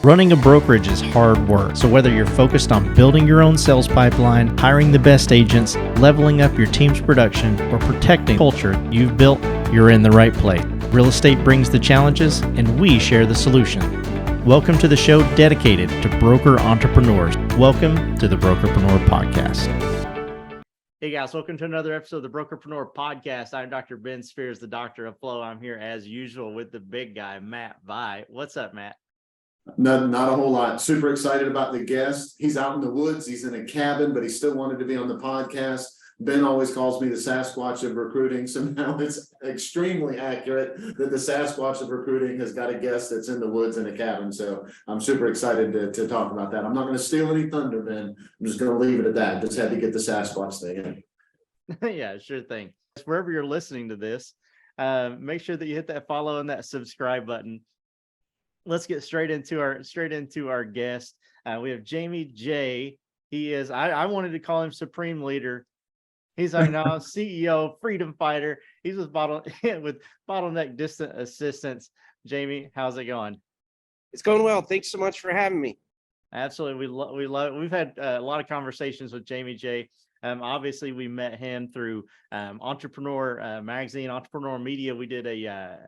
Running a brokerage is hard work, so whether you're focused on building your own sales pipeline, hiring the best agents, leveling up your team's production, or protecting the culture you've built, you're in the right place. Real estate brings the challenges, and we share the solution. Welcome to the show dedicated to broker entrepreneurs. Welcome to the Brokerpreneur podcast. Hey guys, welcome to another episode of the Brokerpreneur podcast. I'm Dr. Ben Spears, the Doctor of Flow. I'm here as usual with the big guy, Matt Vi. What's up, Matt? Not a whole lot. Super excited about the guest. He's out in the woods. He's in a cabin, but he still wanted to be on the podcast. Ben always calls me the Sasquatch of recruiting. So now it's extremely accurate that the Sasquatch of recruiting has got a guest that's in the woods in a cabin. So I'm super excited to talk about that. I'm not going to steal any thunder, Ben. I'm just going to leave it at that. Just had to get the Sasquatch thing in. Yeah, sure thing. Wherever you're listening to this, make sure that you hit that follow and that subscribe button. Let's get straight into our guest. We have Jaime Jay. He is, I wanted to call him Supreme Leader. He's our now CEO, freedom fighter. He's with Bottleneck Distant Assistants. Jaime, how's it going? It's going well. Thanks so much for having me. Absolutely. We love it. We've had a lot of conversations with Jaime Jay. Obviously we met him through Entrepreneur Magazine, Entrepreneur Media. We did a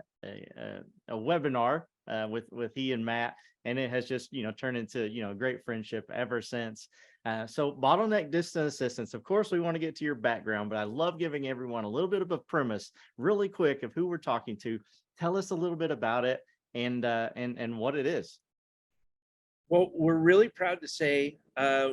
webinar with he and Matt, and it has just turned into a great friendship ever since. So Bottleneck Distant Assistants, of course we want to get to your background, but I love giving everyone a little bit of a premise really quick of who we're talking to. Tell us a little bit about it and what it is. Well, we're really proud to say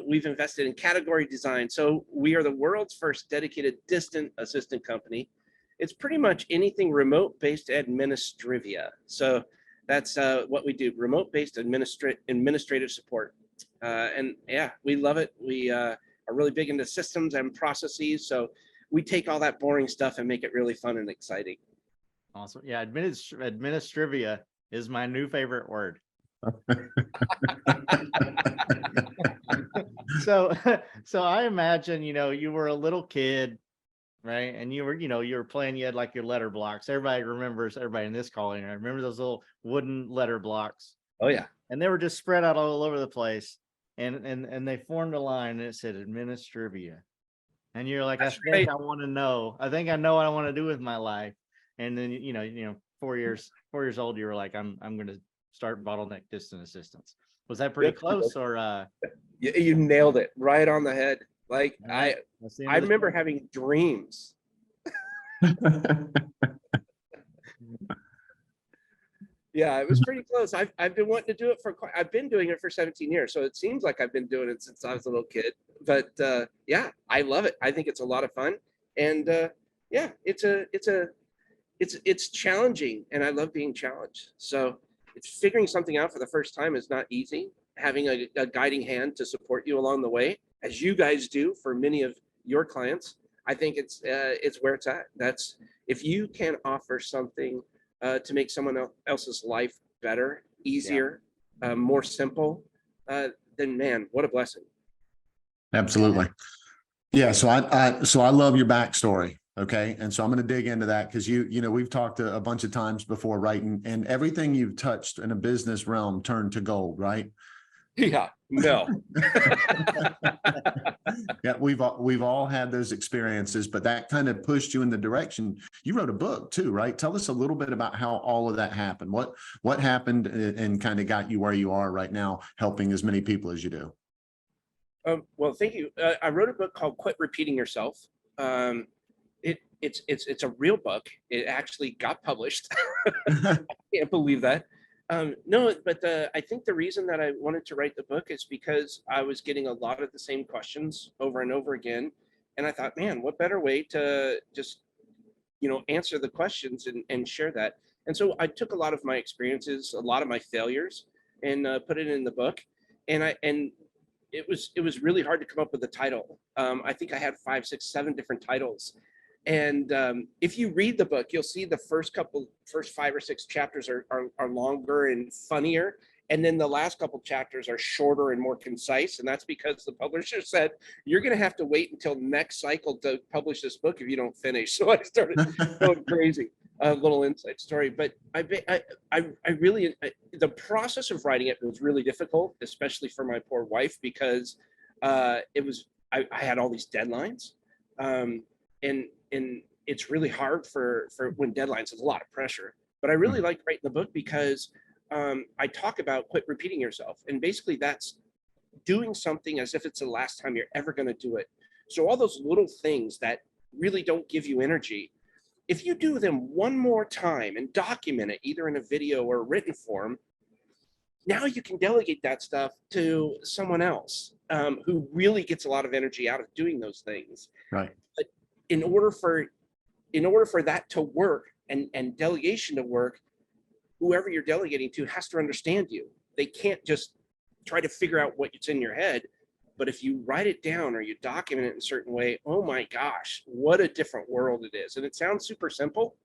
we've invested in category design. So we are the world's first dedicated distant assistant company. It's pretty much anything remote-based administrivia. So that's what we do, remote-based administrative support. And yeah, we love it. We are really big into systems and processes. So we take all that boring stuff and make it really fun and exciting. Awesome. Yeah, administrivia is my new favorite word. So I imagine, you were a little kid, right? And you were playing, you had like your letter blocks. Everybody in this calling, I remember those little wooden letter blocks. Oh yeah. And they were just spread out all over the place. And they formed a line and it said administrivia. And you're like, I think I want to know. I think I know what I want to do with my life. And then, 4 years old, you were like, I'm going to start Bottleneck Distant Assistants. Was that pretty close or? You nailed it right on the head. Like I remember having dreams. Yeah, it was pretty close. I've been wanting to do it I've been doing it for 17 years. So it seems like I've been doing it since I was a little kid, but yeah, I love it. I think it's a lot of fun. And yeah, it's challenging and I love being challenged. So it's figuring something out for the first time is not easy. Having a guiding hand to support you along the way, as you guys do for many of your clients, I think it's where it's at. That's if you can offer something to make someone else's life better, easier, more simple, then man, what a blessing. Absolutely. Yeah. So I love your backstory. Okay. And so I'm going to dig into that because we've talked a bunch of times before, right? And everything you've touched in a business realm turned to gold, right? Yeah, no. Yeah, we've all had those experiences, but that kind of pushed you in the direction. You wrote a book too, right? Tell us a little bit about how all of that happened. What happened and kind of got you where you are right now, helping as many people as you do. Well, thank you. I wrote a book called Quit Repeating Yourself. It's a real book. It actually got published. I can't believe that. No, but I think the reason that I wanted to write the book is because I was getting a lot of the same questions over and over again. And I thought, man, what better way to just, answer the questions and share that. And so I took a lot of my experiences, a lot of my failures and put it in the book. And it was really hard to come up with a title. I think I had 5, 6, 7 different titles. And if you read the book, you'll see the first 5 or 6 chapters are longer and funnier. And then the last couple chapters are shorter and more concise. And that's because the publisher said, you're going to have to wait until next cycle to publish this book if you don't finish. So I started going crazy. a little inside story, but I really, the process of writing it was really difficult, especially for my poor wife, because it was, I had all these deadlines, and it's really hard for when deadlines, there's a lot of pressure. But I really like writing the book because I talk about quit repeating yourself, and basically that's doing something as if it's the last time you're ever going to do it. So all those little things that really don't give you energy, if you do them one more time and document it, either in a video or a written form, now you can delegate that stuff to someone else who really gets a lot of energy out of doing those things. Right. But in order for that to work and delegation to work, whoever you're delegating to has to understand you. They can't just try to figure out what's in your head. But if you write it down or you document it in a certain way, oh my gosh, what a different world it is. And it sounds super simple.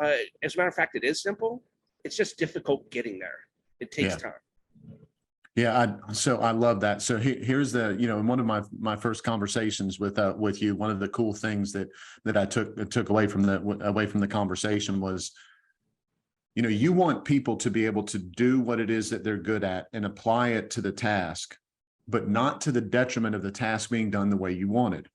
As a matter of fact, it is simple. It's just difficult getting there. It takes time. Yeah, so I love that. So here's the, in one of my first conversations with you, one of the cool things that I took away from the conversation was, you want people to be able to do what it is that they're good at and apply it to the task, but not to the detriment of the task being done the way you wanted.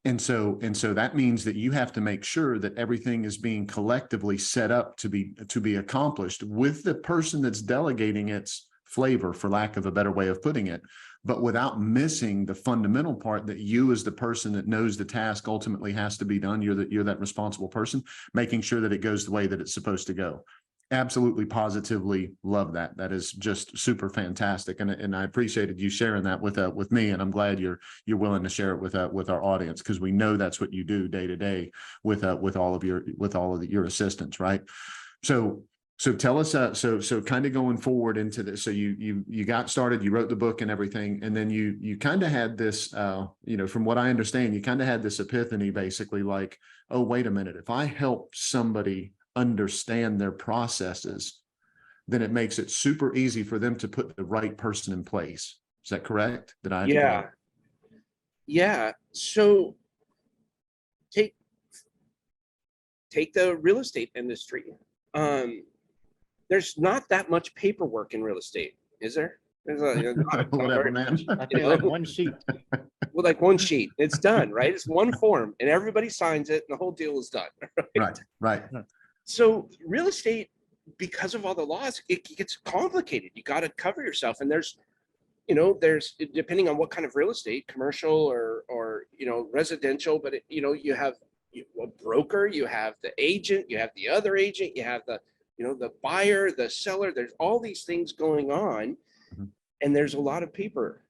And so that means that you have to make sure that everything is being collectively set up to be accomplished with the person that's delegating its flavor, for lack of a better way of putting it, but without missing the fundamental part that you, as the person that knows the task ultimately has to be done, you're that responsible person, making sure that it goes the way that it's supposed to go. Absolutely, positively love that. That is just super fantastic, and I appreciated you sharing that with me, and I'm glad you're willing to share it with our audience, because we know that's what you do day to day with all of your assistants, right? So tell us, so kind of going forward into this. So you got started, you wrote the book and everything, and then you kind of had this, from what I understand, you kind of had this epiphany, basically, like, oh, wait a minute, if I help somebody understand their processes, then it makes it super easy for them to put the right person in place. Is that correct? Yeah. So take the real estate industry. There's not that much paperwork in real estate, is there? There's whatever, man. I feel like one sheet. Well, like one sheet, it's done, right? It's one form, and everybody signs it, and the whole deal is done. Right. So real estate, because of all the laws, it gets complicated. You got to cover yourself, and there's depending on what kind of real estate, commercial or residential, but you have a broker, you have the agent, you have the other agent, you have the buyer, the seller. There's all these things going on, and there's a lot of paper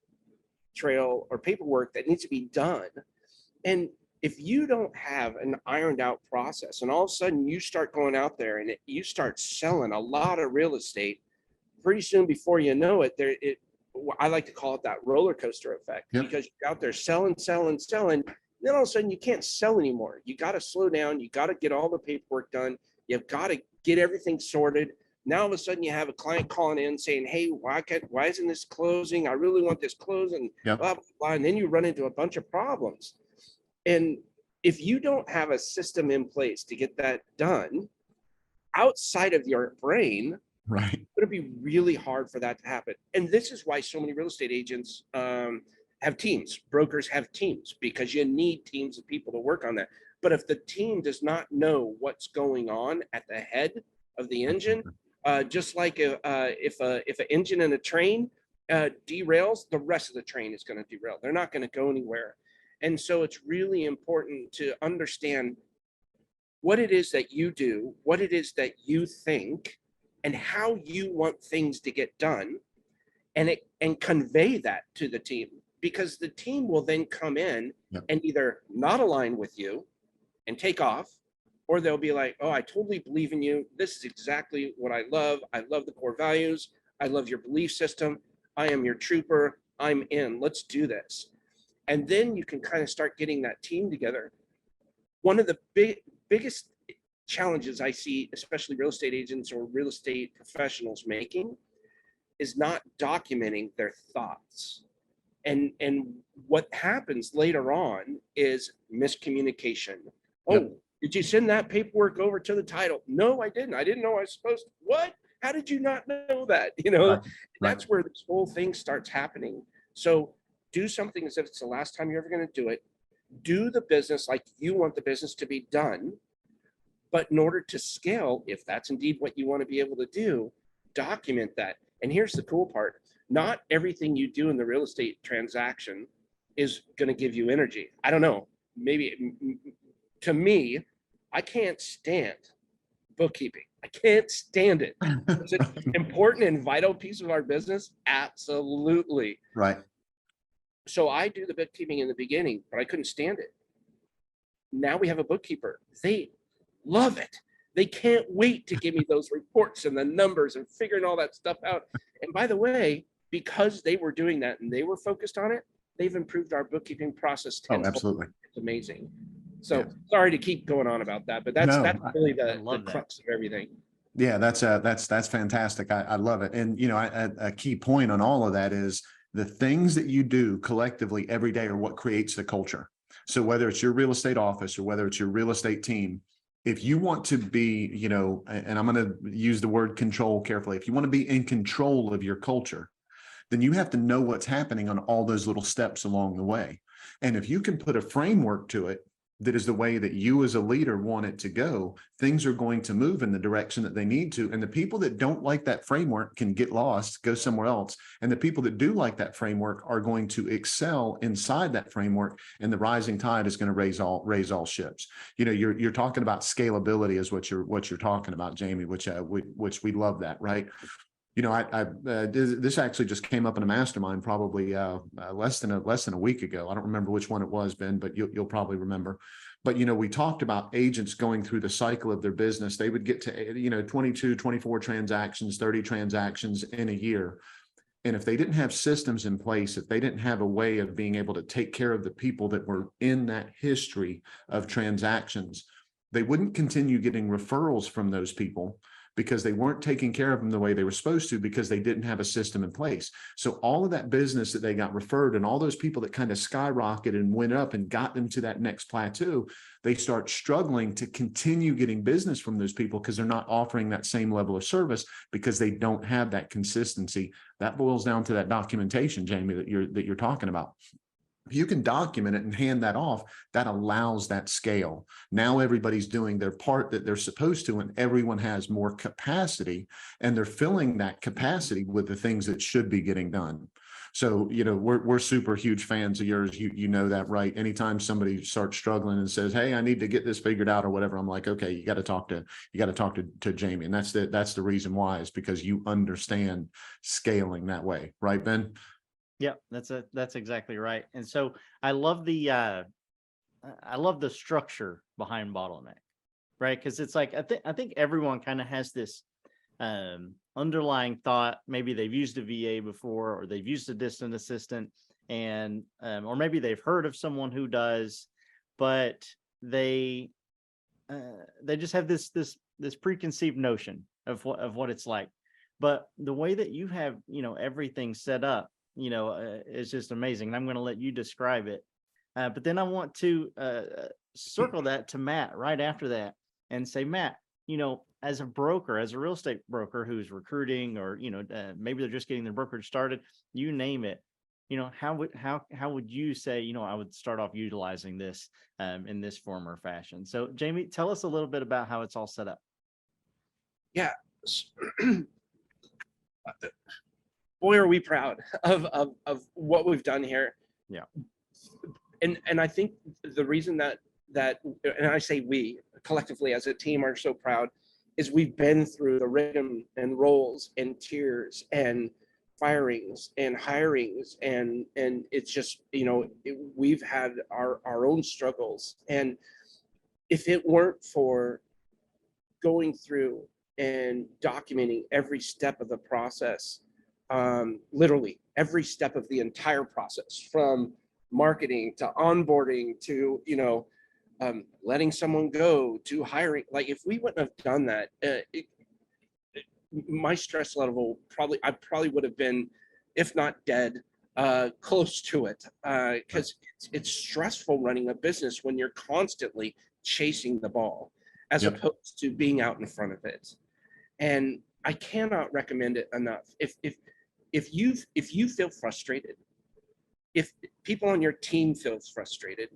trail or paperwork that needs to be done. And if you don't have an ironed out process, and all of a sudden you start going out there and you start selling a lot of real estate, pretty soon, before you know it, I like to call it that roller coaster effect. Yep. Because you're out there selling, then all of a sudden you can't sell anymore. You got to slow down. You got to get all the paperwork done. You've got to get everything sorted. Now all of a sudden you have a client calling in saying, hey, why isn't this closing? I really want this closing. Yep. Blah, blah, blah. And then you run into a bunch of problems. And if you don't have a system in place to get that done outside of your brain, right, it's going to be really hard for that to happen. And this is why so many real estate agents have teams. Brokers have teams, because you need teams of people to work on that. But if the team does not know what's going on at the head of the engine, just like if an engine in a train derails, the rest of the train is going to derail. They're not going to go anywhere. And so it's really important to understand what it is that you do, what it is that you think, and how you want things to get done, and convey that to the team, because the team will then come in and either not align with you and take off, or they'll be like, oh, I totally believe in you. This is exactly what I love. I love the core values. I love your belief system. I am your trooper. I'm in. Let's do this. And then you can kind of start getting that team together. One of the biggest challenges I see, especially real estate agents or real estate professionals making, is not documenting their thoughts. And what happens later on is miscommunication. Oh, Did you send that paperwork over to the title? No, I didn't. I didn't know I was supposed to. What? How did you not know that? Right. That's where this whole thing starts happening. So do something as if it's the last time you're ever going to do it. Do the business like you want the business to be done. But in order to scale, if that's indeed what you want to be able to do, document that. And here's the cool part. Not everything you do in the real estate transaction is going to give you energy. I don't know. Maybe to me, I can't stand bookkeeping. I can't stand it. Is it important and vital piece of our business? Absolutely. Right. So I do the bookkeeping in the beginning, but I couldn't stand it. Now we have a bookkeeper. They love it. They can't wait to give me those reports and the numbers and figuring all that stuff out. And by the way, because they were doing that and they were focused on it, they've improved our bookkeeping process. Oh, absolutely. It's amazing. So sorry to keep going on about that, but that's really the crux of everything. Yeah, that's fantastic. I love it. And, a key point on all of that is the things that you do collectively every day are what creates the culture. So whether it's your real estate office or whether it's your real estate team, if you want to be, and I'm going to use the word control carefully, if you want to be in control of your culture, then you have to know what's happening on all those little steps along the way. And if you can put a framework to it that is the way that you as a leader want it to go, things are going to move in the direction that they need to. And the people that don't like that framework can get lost, go somewhere else. And the people that do like that framework are going to excel inside that framework. And the rising tide is going to raise all ships. You're talking about scalability is what you're talking about, Jaime, which we love that, right? This actually just came up in a mastermind probably less than a week ago. I don't remember which one it was, Ben, but you'll probably remember. But, we talked about agents going through the cycle of their business. They would get to, 22, 24 transactions, 30 transactions in a year. And if they didn't have systems in place, if they didn't have a way of being able to take care of the people that were in that history of transactions, they wouldn't continue getting referrals from those people, because they weren't taking care of them the way they were supposed to, because they didn't have a system in place. So all of that business that they got referred and all those people that kind of skyrocketed and went up and got them to that next plateau, they start struggling to continue getting business from those people because they're not offering that same level of service because they don't have that consistency. That boils down to that documentation, Jaime, that you're talking about. If you can document it and hand that off, that allows that scale. Now everybody's doing their part that they're supposed to, and everyone has more capacity, and they're filling that capacity with the things that should be getting done. So, we're super huge fans of yours. You know that, right? Anytime somebody starts struggling and says, "Hey, I need to get this figured out," or whatever, I'm like, "Okay, you got to talk to Jaime," and that's the reason why, is because you understand scaling that way, right, Ben? Yeah, that's exactly right. And so I love the structure behind Bottleneck, right? Because it's like I think everyone kind of has this underlying thought. Maybe they've used a VA before, or they've used a distant assistant, and or maybe they've heard of someone who does, but they just have this preconceived notion of what it's like. But the way that you have everything set up, it's just amazing. And I'm going to let you describe it. But then I want to circle that to Matt right after that and say, Matt, as a broker, as a real estate broker who's recruiting, or, maybe they're just getting their brokerage started, you name it, how would you say, I would start off utilizing this in this form or fashion? So Jaime, tell us a little bit about how it's all set up. Yeah. Boy, are we proud of what we've done here. Yeah. And I think the reason that and I say we collectively as a team are so proud is we've been through the rhythm and roles and tiers and firings and hirings, and it's just, we've had our own struggles. And if it weren't for going through and documenting every step of the process, literally every step of the entire process, from marketing to onboarding to, letting someone go to hiring. Like, if we wouldn't have done that, my stress level I probably would have been, if not dead, close to it, because it's stressful running a business when you're constantly chasing the ball as Yep. opposed to being out in front of it. And I cannot recommend it enough. If you feel frustrated, if people on your team feels frustrated,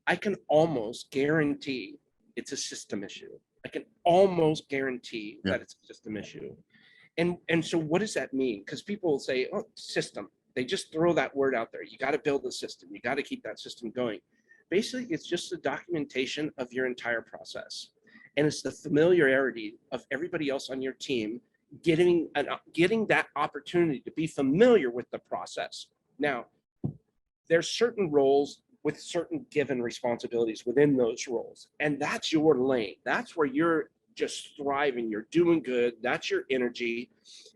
I can almost guarantee it's a system issue. I can almost guarantee that it's a system issue. And so what does that mean? Because people will say, oh, system. They just throw that word out there. You got to build a system. You got to keep that system going. Basically, it's just the documentation of your entire process. And it's the familiarity of everybody else on your team getting that opportunity to be familiar with the process. Now, there's certain roles with certain given responsibilities within those roles. And that's your lane. That's where you're just thriving. You're doing good. That's your energy.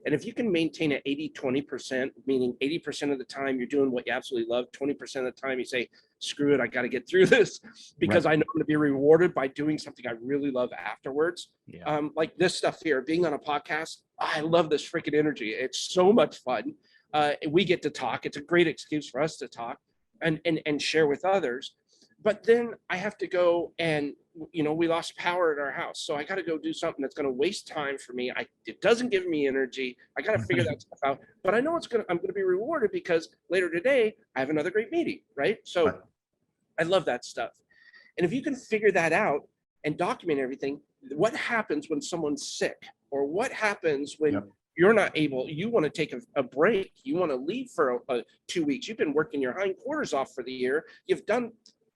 And if you can maintain an 80-20%, meaning 80% of the time you're doing what you absolutely love, 20% of the time you say, screw it, I got to get through this because I know I'm going to be rewarded by doing something I really love afterwards. Like this stuff here, being on a podcast, I love this freaking energy. It's so much fun. We get to talk. It's a great excuse for us to talk and share with others. But then I have to go and, we lost power at our house. So I got to go do something that's going to waste time for me. It doesn't give me energy. I got to figure that stuff out. But I know I'm going to be rewarded because later today I have another great meeting, right? So I love that stuff. And if you can figure that out and document everything, what happens when someone's sick, or what happens when you're not able, you want to take a break, you want to leave for 2 weeks, you've been working your hindquarters off for the year, you've done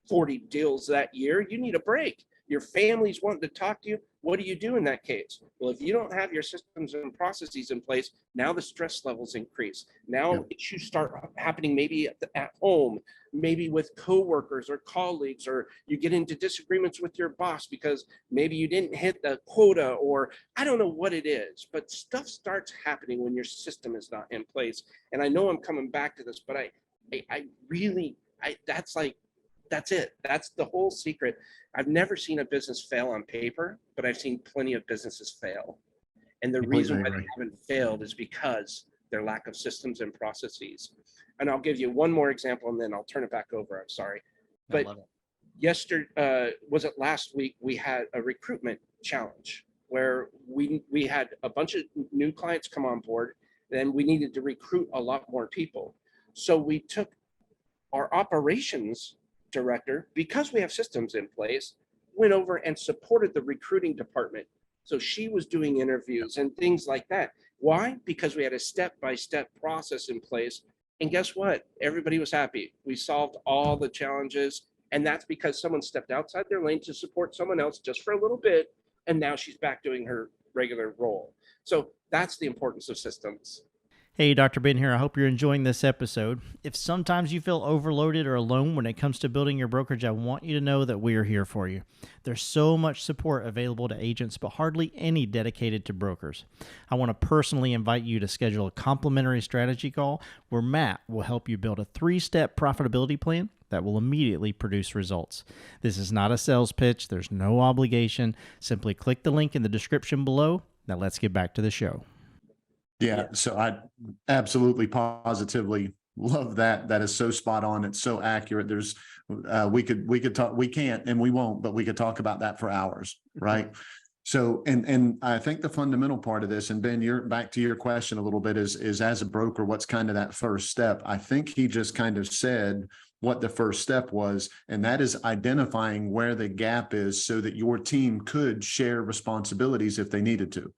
40 deals that year, you need a break. Your family's wanting to talk to you. What do you do in that case? Well, if you don't have your systems and processes in place, now the stress levels increase. Now issues start happening maybe at home, maybe with coworkers or colleagues, or you get into disagreements with your boss because maybe you didn't hit the quota, or I don't know what it is, but stuff starts happening when your system is not in place. And I know I'm coming back to this, but that's it. That's the whole secret. I've never seen a business fail on paper, but I've seen plenty of businesses fail. And the reason why they haven't failed is because their lack of systems and processes. And I'll give you one more example and then I'll turn it back over. I'm sorry. But yesterday, was it last week, we had a recruitment challenge where we had a bunch of new clients come on board, and we needed to recruit a lot more people. So we took our operations director, because we have systems in place, went over and supported the recruiting department. So she was doing interviews and things like that. Why? Because we had a step-by-step process in place. And guess what? Everybody was happy. We solved all the challenges. And that's because someone stepped outside their lane to support someone else just for a little bit. And now she's back doing her regular role. So that's the importance of systems. Hey, Dr. Ben here. I hope you're enjoying this episode. If sometimes you feel overloaded or alone when it comes to building your brokerage, I want you to know that we are here for you. There's so much support available to agents, but hardly any dedicated to brokers. I want to personally invite you to schedule a complimentary strategy call where Matt will help you build a 3-step profitability plan that will immediately produce results. This is not a sales pitch. There's no obligation. Simply click the link in the description below. Now let's get back to the show. Yeah, so I absolutely positively love that. That is so spot on. It's so accurate. There's we could talk, we can't and we won't, but we could talk about that for hours, right? So and I think the fundamental part of this, and Ben, you're back to your question a little bit, is as a broker, what's kind of that first step? I think he just kind of said what the first step was, and that is identifying where the gap is so that your team could share responsibilities if they needed to.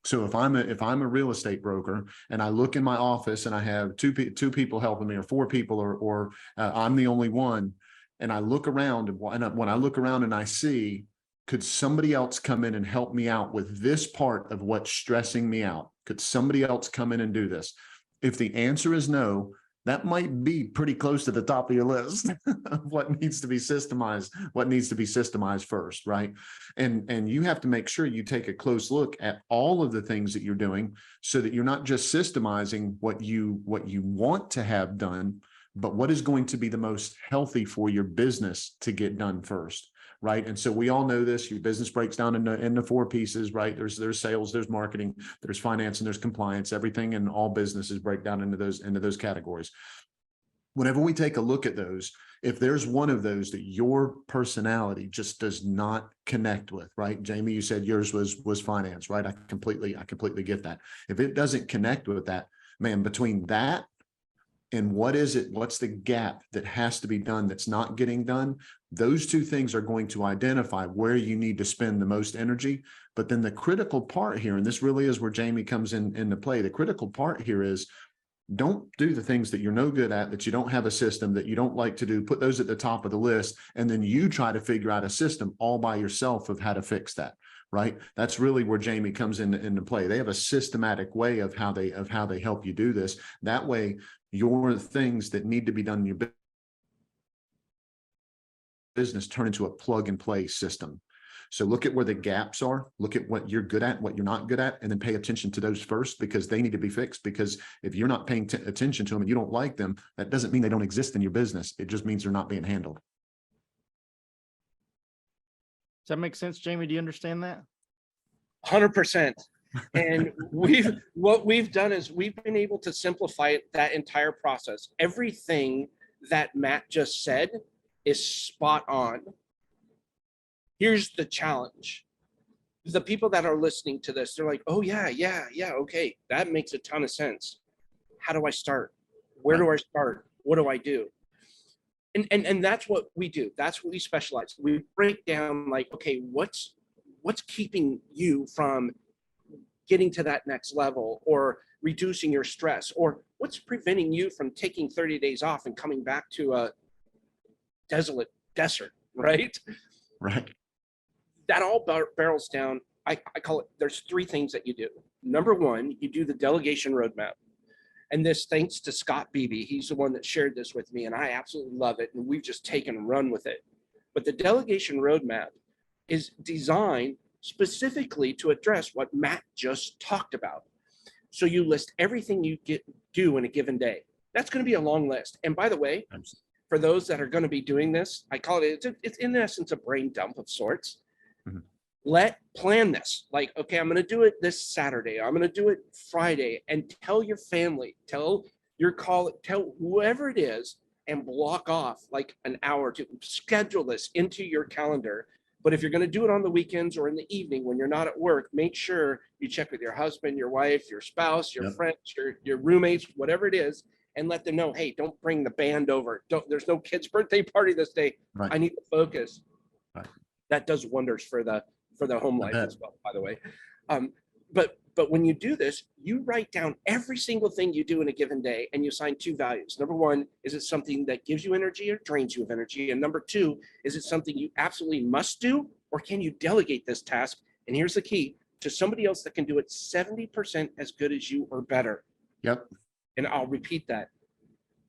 So if I'm a real estate broker and I look in my office and I have two people helping me, or 4 people, or I'm the only one, and I look around, and when I look around and I see, could somebody else come in and help me out with this part of what's stressing me out? Could somebody else come in and do this? If the answer is no, that might be pretty close to the top of your list of what needs to be systemized first, right? And you have to make sure you take a close look at all of the things that you're doing so that you're not just systemizing what you want to have done, but what is going to be the most healthy for your business to get done first. Right. And so we all know this, your business breaks down into 4 pieces, right? There's sales, there's marketing, there's finance, and there's compliance. Everything in all businesses break down into those categories. whenever we take a look at those, if there's one of those that your personality just does not connect with, right? Jaime, you said yours was finance, right? I completely get that. If it doesn't connect with that, man, between that and what's the gap that has to be done that's not getting done? Those two things are going to identify where you need to spend the most energy. But then the critical part here, and this really is where Jaime comes into play, the critical part here is, don't do the things that you're no good at, that you don't have a system, that you don't like to do. Put those at the top of the list, and then you try to figure out a system all by yourself of how to fix that, right? That's really where Jaime comes into play. They have a systematic way of how they help you do this. That way, your things that need to be done in your business turn into a plug and play system. So look at where the gaps are, look at what you're good at, what you're not good at, and then pay attention to those first, because they need to be fixed. Because if you're not paying attention to them and you don't like them, that doesn't mean they don't exist in your business. It just means they're not being handled. Does that make sense, Jaime? Do you understand that? 100%. And what we've done is we've been able to simplify that entire process. Everything that Matt just said is spot on. Here's the challenge. The people that are listening to this, they're like, oh yeah, okay, that makes a ton of sense. How do I start? Where do I start? What do I do? And that's what we do. That's what we specialize. We break down like, okay, what's keeping you from getting to that next level, or reducing your stress, or what's preventing you from taking 30 days off and coming back to a desolate desert, right? Right. That all barrels down. I call it, there's three things that you do. Number one, you do the delegation roadmap. And this, thanks to Scott Beebe, he's the one that shared this with me, and I absolutely love it. And we've just taken and run with it. But the delegation roadmap is designed specifically to address what Matt just talked about. So you list everything you do in a given day. That's going to be a long list. And by the way, for those that are going to be doing this, I call it, it's in essence a brain dump of sorts. Mm-hmm. Plan this. Like, okay, I'm going to do it this Saturday. I'm going to do it Friday, and tell your family, tell your colleague, tell whoever it is, and block off like an hour to schedule this into your calendar. But if you're going to do it on the weekends or in the evening when you're not at work, make sure you check with your husband, your wife, your spouse, your friends, your roommates, whatever it is, and let them know, hey, don't bring the band over. There's no kid's birthday party this day. Right. I need to focus. Right. That does wonders for the home life as well, by the way. But when you do this, you write down every single thing you do in a given day, and you assign two values. Number one, is it something that gives you energy or drains you of energy? And number two, is it something you absolutely must do, or can you delegate this task? And here's the key, to somebody else that can do it 70% as good as you or better. Yep. And I'll repeat that.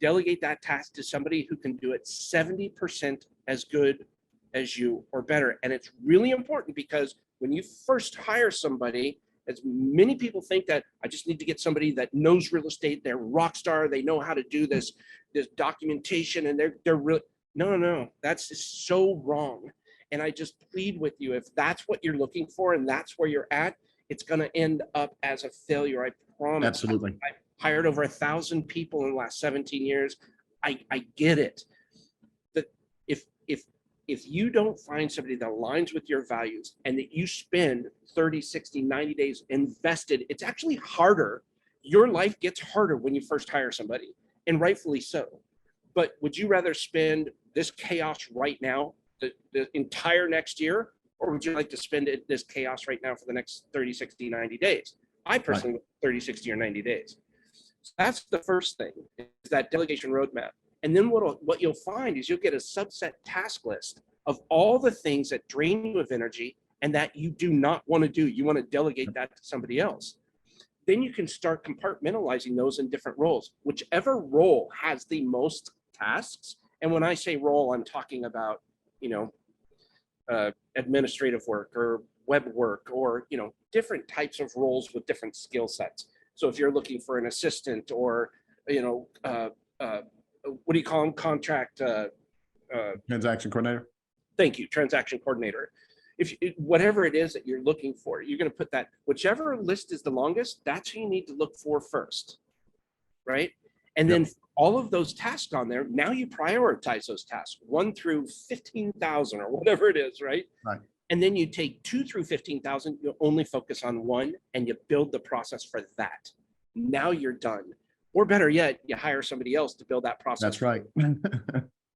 Delegate that task to somebody who can do it 70% as good as you or better. And it's really important, because when you first hire somebody, as many people think that I just need to get somebody that knows real estate, they're rock star, they know how to do this documentation, and they're real. No, that's just so wrong. And I just plead with you, if that's what you're looking for and that's where you're at, it's going to end up as a failure. I promise. Absolutely. I've hired over 1,000 people in the last 17 years. I get it. That if you don't find somebody that aligns with your values, and that you spend 30, 60, 90 days invested, it's actually harder. Your life gets harder when you first hire somebody, and rightfully so. But would you rather spend this chaos right now, the entire next year, or would you like to spend this chaos right now for the next 30, 60, 90 days? I personally, right. 30, 60, or 90 days. So that's the first thing, is that delegation roadmap. And then what you'll find is you'll get a subset task list of all the things that drain you of energy and that you do not want to do. You want to delegate that to somebody else. Then you can start compartmentalizing those in different roles. Whichever role has the most tasks, and when I say role, I'm talking about, administrative work or web work, or, different types of roles with different skill sets. So if you're looking for an assistant, or, what do you call them? Transaction coordinator. Thank you. Transaction coordinator. Whatever it is that you're looking for, you're going to put that, whichever list is the longest, that's who you need to look for first. Right. And then all of those tasks on there, now you prioritize those tasks 1 through 15,000 or whatever it is, right? Right. And then you take 2 through 15,000, you only focus on one and you build the process for that. Now you're done. Or better yet, you hire somebody else to build that process. That's right.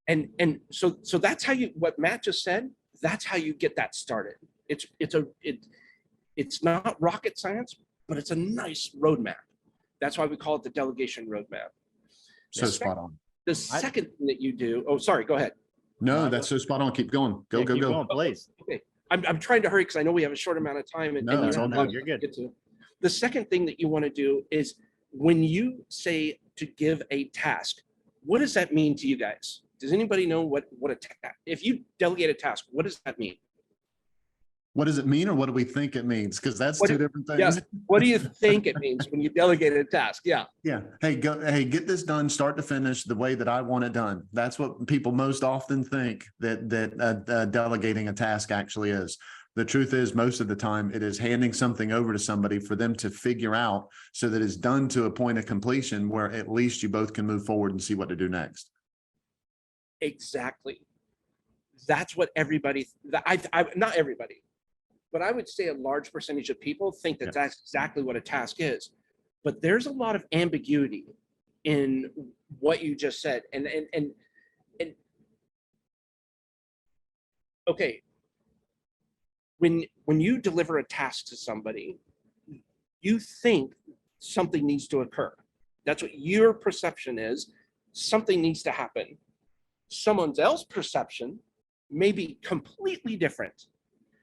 And so that's how you, what Matt just said, that's how you get that started. It's not rocket science, but it's a nice roadmap. That's why we call it the delegation roadmap. So spot on. The second thing that you do, oh, sorry, go ahead. No, that's so spot on. Keep going. Go, go, keep go. going, please. Okay. I'm trying to hurry because I know we have a short amount of time. No, it's all good. You're good. The second thing that you want to do is when you say to give a task, what does that mean to you guys? Does anybody know what a task, if you delegate a task, what does that mean? What does it mean, or what do we think it means? Because that's two different things. Yeah. What do you think it means when you delegate a task? Yeah. Yeah. Hey, go. Hey, get this done, start to finish, the way that I want it done. That's what people most often think that delegating a task actually is. The truth is, most of the time, it is handing something over to somebody for them to figure out, so that it's done to a point of completion where at least you both can move forward and see what to do next. Exactly. That's what everybody. Not everybody, but I would say a large percentage of people think that that's exactly what a task is. But there's a lot of ambiguity in what you just said. And okay, when you deliver a task to somebody, you think something needs to occur. That's what your perception is. Something needs to happen. Someone else's perception may be completely different.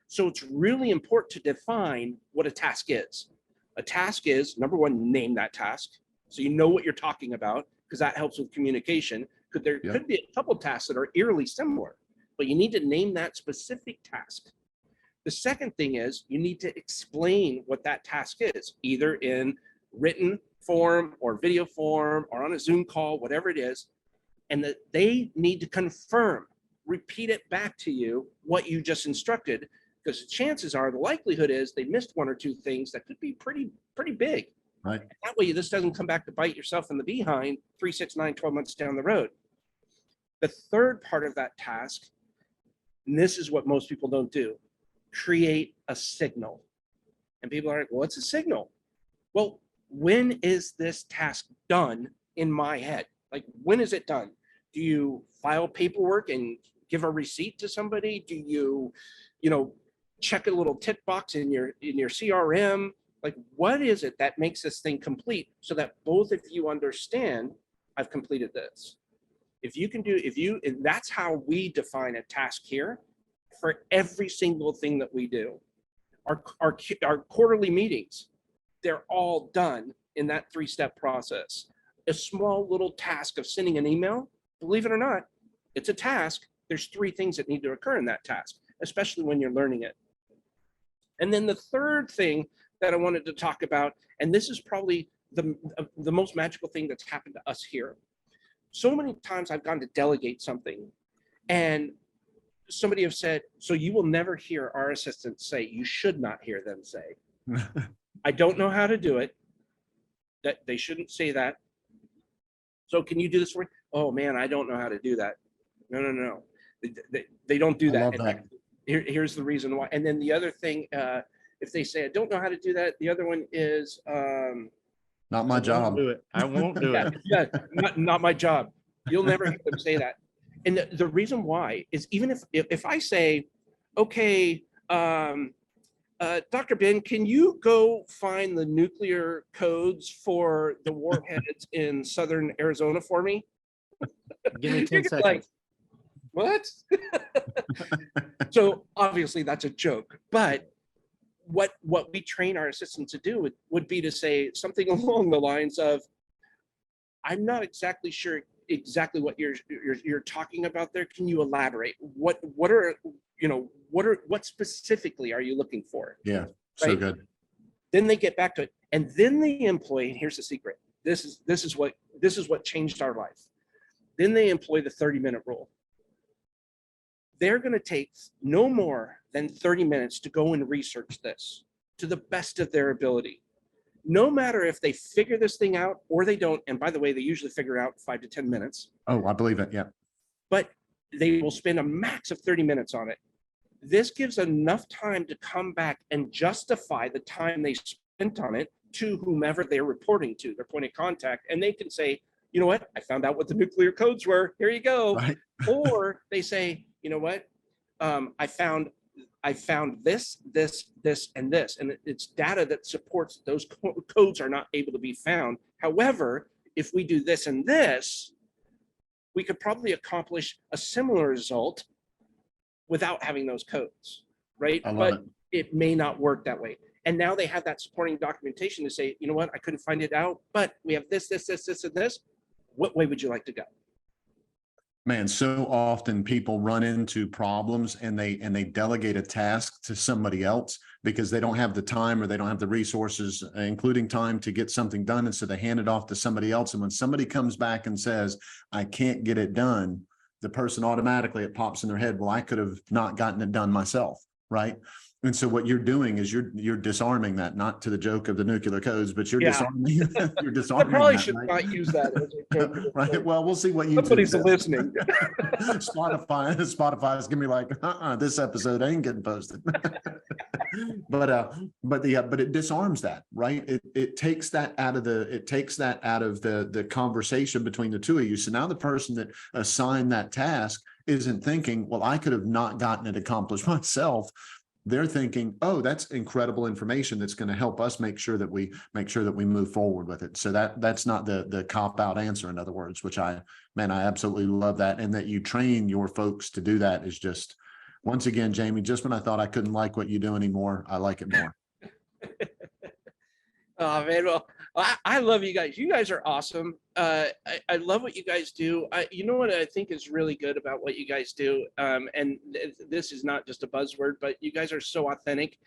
So it's really important to define what a task is. A task is, number one, name that task, so you know what you're talking about, because that helps with communication. Because there could be a couple of tasks that are eerily similar, but you need to name that specific task. The second thing is you need to explain what that task is, either in written form or video form or on a Zoom call, whatever it is, and that they need to confirm, repeat it back to you what you just instructed, because the chances are, the likelihood is they missed 1 or 2 things that could be pretty big. Right. That way this doesn't come back to bite yourself in the behind 3, 6, 9, 12 months down the road. The third part of that task, and this is what most people don't do, create a signal. And people are like, well, what's a signal? Well, when is this task done in my head? Like, when is it done? Do you file paperwork and give a receipt to somebody? Do you, check a little tick box in your CRM? Like, what is it that makes this thing complete, so that both of you understand I've completed this? And that's how we define a task here for every single thing that we do. Our quarterly meetings, they're all done in that 3-step process. A small little task of sending an email, believe it or not, it's a task. There's 3 things that need to occur in that task, especially when you're learning it. And then the third thing that I wanted to talk about, and this is probably the most magical thing that's happened to us here. So many times I've gone to delegate something, and somebody have said, so you will never hear our assistants say, you should not hear them say, I don't know how to do it. That they shouldn't say that. So can you do this for me? Oh man, I don't know how to do that. No. They don't do that. I love that. Here's the reason why. And then the other thing, if they say, I don't know how to do that, the other one is, not my job. I won't do it. Yeah, not my job. You'll never hear them say that. And the reason why is, even if I say, okay, Dr. Ben, can you go find the nuclear codes for the warheads in Southern Arizona for me? Give me 10 seconds. Like, what? So obviously that's a joke, but what we train our assistants to do would be to say something along the lines of, I'm not exactly sure exactly what you're talking about there. Can you elaborate? What specifically are you looking for? Yeah, so right? good. Then they get back to it, and then the employee, and here's the secret. This is what changed our life. Then they employ the 30-minute rule. They're going to take no more than 30 minutes to go and research this to the best of their ability. no matter if they figure this thing out or they don't, and by the way, they usually figure it out 5 to 10 minutes, Oh, I believe it. Yeah. but they will spend a max of 30 minutes on it. This gives enough time to come back and justify the time they spent on it to whomever they're reporting to, their point of contact. And they can say, you know what, I found out what the nuclear codes were. Here you go. Right. Or they say, you know what, I found this, and this. And it's data that supports those codes are not able to be found. However, if we do this and this, we could probably accomplish a similar result without having those codes, right? I love But it. it may not work that way. And now they have that supporting documentation to say, you know what, I couldn't find it out, but we have this, and this. What way would you like to go? Man, so often people run into problems and they delegate a task to somebody else because they don't have the time or they don't have the resources, including time to get something done. And so they hand it off to somebody else. And when somebody comes back and says, I can't get it done, the person automatically, it pops in their head, well, I could have not gotten it done myself, right? And so what you're doing is you're disarming that, not to the joke of the nuclear codes, but you're disarming, you're I disarming probably that, should right? not use that as a joke. Right. Well, we'll see what you Somebody's listening. Spotify is gonna be like, this episode ain't getting posted. but it disarms that, right? It takes that out of the conversation between the two of you. So now the person that assigned that task isn't thinking, well, I could have not gotten it accomplished myself. They're thinking, oh, that's incredible information that's going to help us make sure that we move forward with it. So that's not the cop out answer, in other words, which I absolutely love that. And that you train your folks to do that is just, once again, Jaime, just when I thought I couldn't like what you do anymore, I like it more. Oh man, well, I love you guys. You guys are awesome. I love what you guys do. You know what I think is really good about what you guys do, and this is not just a buzzword, but you guys are so authentic.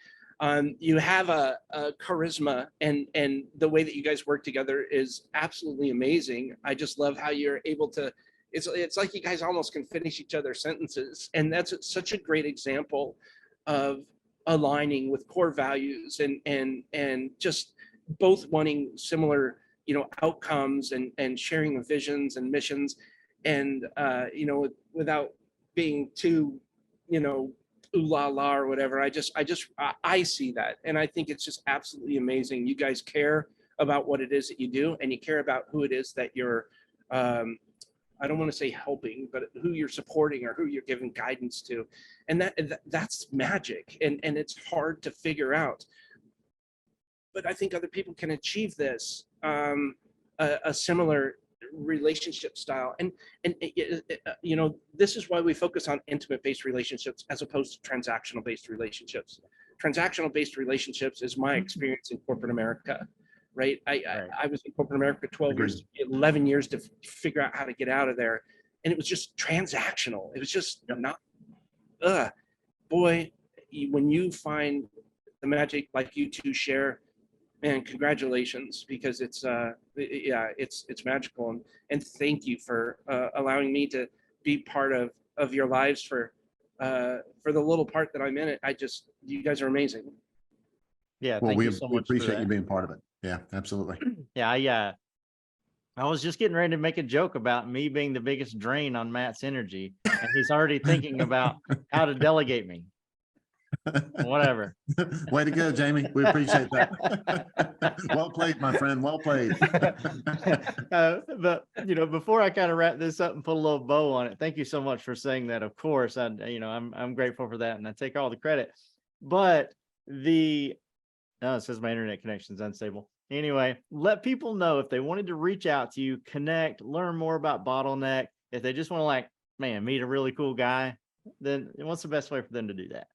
You have a charisma, and the way that you guys work together is absolutely amazing. I just love how you're able to. It's like you guys almost can finish each other's sentences, and that's such a great example of aligning with core values and just both wanting similar, outcomes and sharing the visions and missions, and without being too, ooh la la or whatever. I see that, and I think it's just absolutely amazing. You guys care about what it is that you do, and you care about who it is that you're. I don't want to say helping, but who you're supporting or who you're giving guidance to, and that's magic, and it's hard to figure out. But I think other people can achieve this, a similar relationship style. And this is why we focus on intimate-based relationships as opposed to transactional-based relationships. Transactional-based relationships is my experience in corporate America, right? I was in corporate America 12 years, 11 years to figure out how to get out of there. And it was just transactional. It was just not, boy, when you find the magic like you two share, man, congratulations, because it's magical, and thank you for allowing me to be part of your lives for the little part that I'm in it. You guys are amazing. Yeah, Well, thank you so we much for appreciate that. you being part of it. Yeah, absolutely. Yeah, I was just getting ready to make a joke about me being the biggest drain on Matt's energy, and he's already thinking about how to delegate me. Whatever. Way to go, Jaime. We appreciate that. Well played, my friend. Well played. But before I kind of wrap this up and put a little bow on it, thank you so much for saying that. Of course, I'm grateful for that, and I take all the credit. But it says my internet connection is unstable. Anyway, let people know if they wanted to reach out to you, connect, learn more about Bottleneck. If they just want to meet a really cool guy, then what's the best way for them to do that?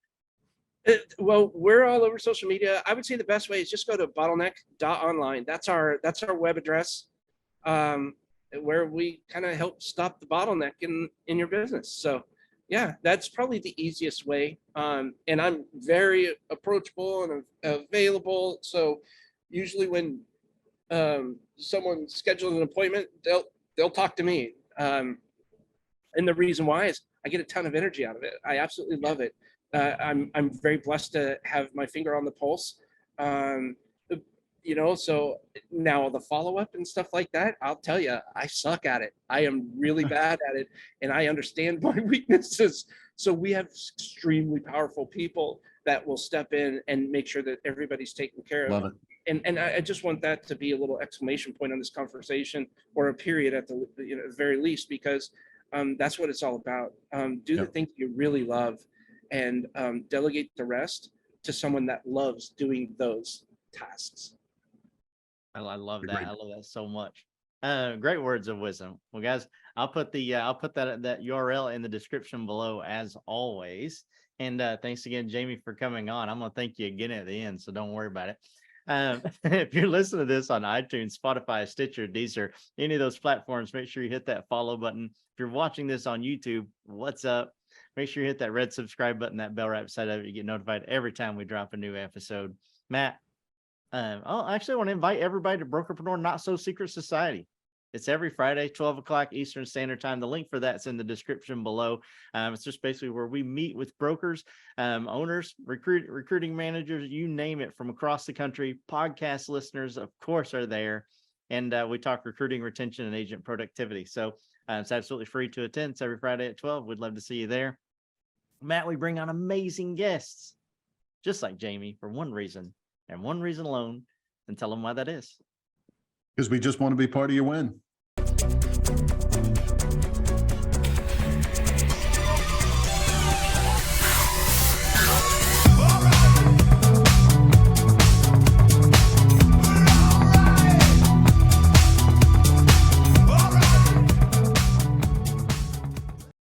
Well, we're all over social media. I would say the best way is just go to bottleneck.online. That's our web address, where we kind of help stop the bottleneck in your business. So yeah, that's probably the easiest way. And I'm very approachable and available. So usually when someone schedules an appointment, they'll talk to me. And the reason why is I get a ton of energy out of it. I absolutely love it. I'm very blessed to have my finger on the pulse. So now the follow-up and stuff like that, I'll tell you, I suck at it. I am really bad at it, and I understand my weaknesses. So we have extremely powerful people that will step in and make sure that everybody's taken care of. Love it. And I just want that to be a little exclamation point on this conversation, or a period at the very least, because that's what it's all about. Do the things you really love, and delegate the rest to someone that loves doing those tasks. I love that. Agreed. I love that so much. Great words of wisdom. Well, guys, I'll put that URL in the description below as always. And thanks again, Jaime, for coming on. I'm gonna thank you again at the end, so don't worry about it. If you're listening to this on iTunes, Spotify, Stitcher, Deezer, any of those platforms, make sure you hit that follow button. If you're watching this on YouTube, what's up? Make sure you hit that red subscribe button, that bell right beside it. You get notified every time we drop a new episode. Matt, I want to invite everybody to Brokerpreneur Not So Secret Society. It's every Friday, 12 o'clock Eastern Standard Time. The link for that's in the description below. It's just basically where we meet with brokers, owners, recruiting managers, you name it, from across the country. Podcast listeners, of course, are there. And we talk recruiting, retention, and agent productivity. So it's absolutely free to attend. It's every Friday at 12. We'd love to see you there. Matt, we bring on amazing guests, just like Jaime, for one reason and one reason alone, and tell them why that is. Because we just want to be part of your win.